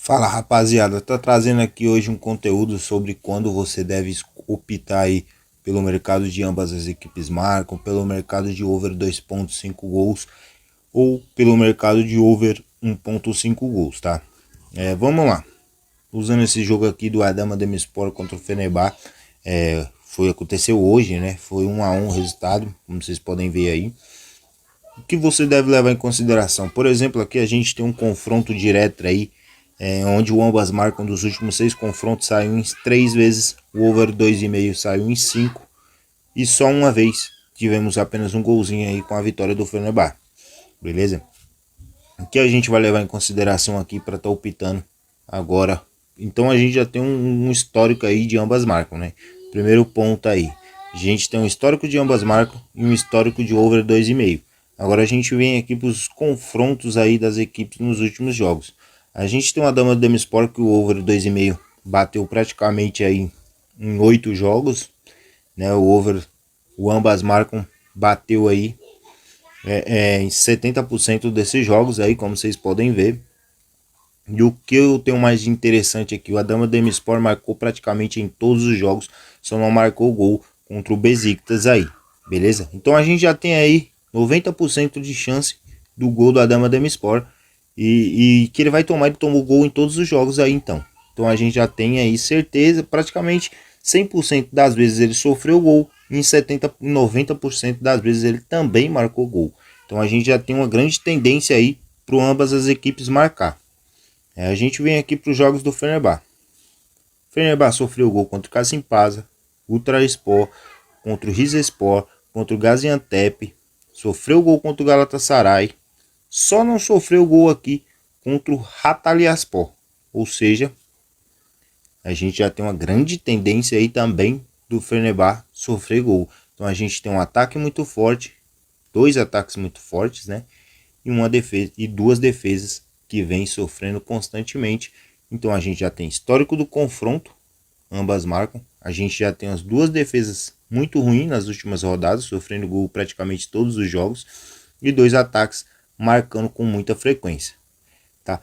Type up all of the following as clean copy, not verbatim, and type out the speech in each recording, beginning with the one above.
Fala rapaziada, tá trazendo aqui hoje um conteúdo sobre quando você deve optar aí pelo mercado de ambas as equipes marcam, pelo mercado de over 2.5 gols ou pelo mercado de over 1.5 gols, tá? Vamos lá. Usando esse jogo aqui do Adama Demirspor contra o Fenerbahçe, aconteceu hoje, né? Foi 1-1 o resultado, como vocês podem ver aí. O que você deve levar em consideração? Por exemplo, aqui a gente tem um confronto direto aí, onde o ambas marcam dos últimos 6 confrontos saiu em 3 vezes, o over 2,5 saiu em 5 e só uma vez tivemos apenas um golzinho aí com a vitória do Fenerbahçe, beleza? O que a gente vai levar em consideração aqui para estar optando agora? Então a gente já tem um histórico aí de ambas marcam, né? Primeiro ponto aí, a gente tem um histórico de ambas marcam e um histórico de over 2,5. Agora a gente vem aqui para os confrontos aí das equipes nos últimos jogos. A gente tem uma Dama do Demisport que o over 2,5 bateu praticamente aí em 8 jogos, né? O ambas marcam bateu aí em 70% desses jogos aí, como vocês podem ver. E o que eu tenho mais de interessante aqui, o Adama Demirspor marcou praticamente em todos os jogos, só não marcou gol contra o Besiktas aí, beleza? Então a gente já tem aí 90% de chance do gol do Adama Demirspor e que ele vai tomar, ele tomou gol em todos os jogos aí então. Então a gente já tem aí certeza, praticamente 100% das vezes ele sofreu gol, e em 90% das vezes ele também marcou gol. Então a gente já tem uma grande tendência aí para ambas as equipes marcar. A gente vem aqui para os jogos do Fenerbahçe. Fenerbahçe sofreu gol contra o Kasimpasa, Ultraspor, contra o Rizespor, contra o Gaziantep, sofreu gol contra o Galatasaray, só não sofreu gol aqui contra o Hatayspor. Ou seja, a gente já tem uma grande tendência aí também do Fenerbahçe sofrer gol. Então a gente tem um ataque muito forte, dois ataques muito fortes, né? E uma defesa e duas defesas que vem sofrendo constantemente. Então a gente já tem histórico do confronto, ambas marcam. A gente já tem as duas defesas muito ruins nas últimas rodadas, sofrendo gol praticamente todos os jogos, e dois ataques marcando com muita frequência, tá?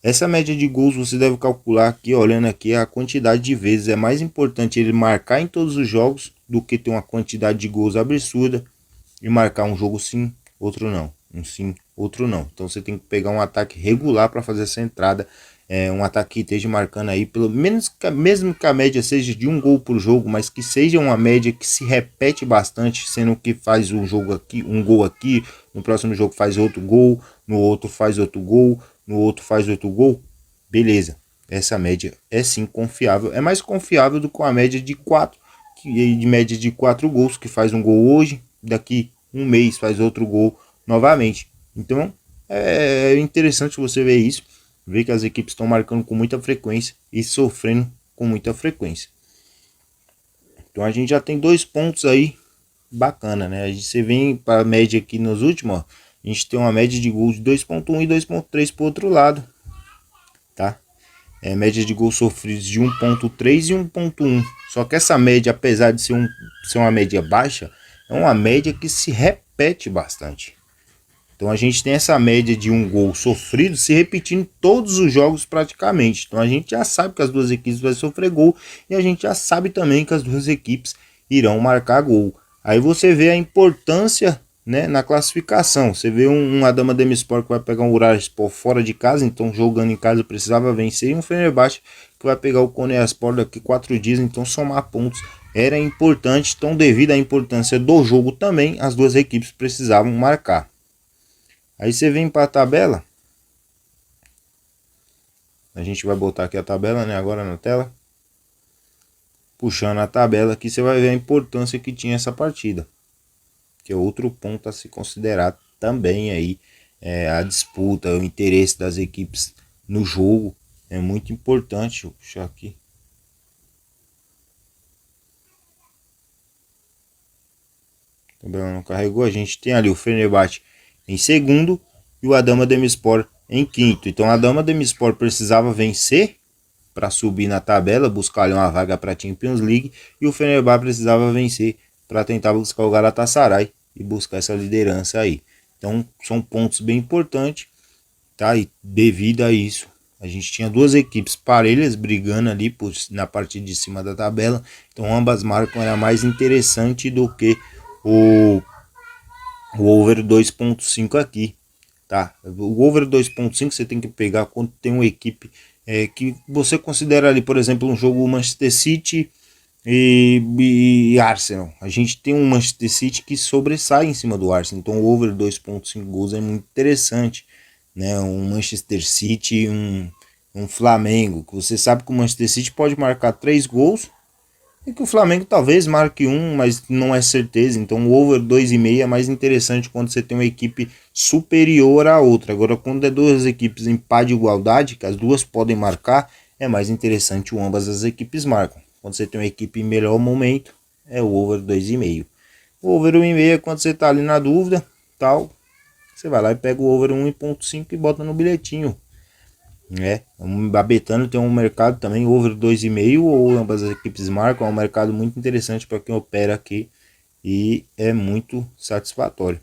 Essa média de gols você deve calcular aqui, olhando aqui a quantidade de vezes. É mais importante ele marcar em todos os jogos do que ter uma quantidade de gols absurda e marcar um jogo sim, outro não. Um sim, outro não. Então você tem que pegar um ataque regular para fazer essa entrada. Um ataque que esteja marcando aí, pelo menos, mesmo que a média seja de um gol por jogo, mas que seja uma média que se repete bastante, sendo que faz um jogo aqui, um gol aqui, no próximo jogo faz outro gol, no outro faz outro gol, no outro faz outro gol. Beleza, essa média é sim confiável. É mais confiável do que a média de 4, de média de 4 gols, que faz um gol hoje, daqui um mês faz outro gol novamente. Então é interessante você ver isso, ver que as equipes estão marcando com muita frequência e sofrendo com muita frequência. Então a gente já tem 2 pontos aí bacana, né? A gente, você vem para a média aqui nos últimos, ó, a gente tem uma média de gols de 2,1 e 2,3 para o outro lado, tá? Média de gols sofridos de 1,3 e 1,1. Só que essa média, apesar de ser uma média baixa, é uma média que se repete bastante. Então a gente tem essa média de um gol sofrido se repetindo em todos os jogos praticamente. Então a gente já sabe que as duas equipes vão sofrer gol e a gente já sabe também que as duas equipes irão marcar gol. Aí você vê a importância, né, na classificação. Você vê um Adama Demirspor que vai pegar um Uraspor fora de casa, então jogando em casa precisava vencer, e um Fenerbahçe que vai pegar o Konyaspor daqui 4 dias, então somar pontos era importante. Então devido à importância do jogo também, as duas equipes precisavam marcar. Aí você vem para a tabela. A gente vai botar aqui a tabela, né, agora na tela. Puxando a tabela aqui, você vai ver a importância que tinha essa partida. Que é outro ponto a se considerar também aí. A disputa, o interesse das equipes no jogo é muito importante. Vou puxar aqui. A tabela não carregou. A gente tem ali o Fenerbahçe em segundo e o Adama Demirspor em quinto. Então a Adama Demirspor precisava vencer para subir na tabela, buscar ali uma vaga para a Champions League, e o Fenerbahçe precisava vencer para tentar buscar o Galatasaray e buscar essa liderança aí. Então são pontos bem importantes, tá? E devido a isso, A gente tinha duas equipes parelhas brigando ali na parte de cima da tabela, então ambas marcam era mais interessante do que o over 2.5 aqui, tá? O over 2.5 você tem que pegar quando tem uma equipe que você considera ali, por exemplo, um jogo Manchester City e Arsenal. A gente tem um Manchester City que sobressai em cima do Arsenal, então o over 2.5 gols é muito interessante, né? Um Manchester City, um Flamengo, que você sabe que o Manchester City pode marcar 3 gols e que o Flamengo talvez marque um, mas não é certeza. Então o over 2,5 é mais interessante quando você tem uma equipe superior à outra. Agora, quando é duas equipes em pá de igualdade, que as duas podem marcar, é mais interessante o ambas as equipes marcam. Quando você tem uma equipe em melhor momento, é o over 2,5. O over 1,5 é quando você está ali na dúvida, tal. Você vai lá e pega o over 1.5 e bota no bilhetinho. A Betano tem um mercado também, over 2,5 ou ambas as equipes marcam, é um mercado muito interessante para quem opera aqui e é muito satisfatório.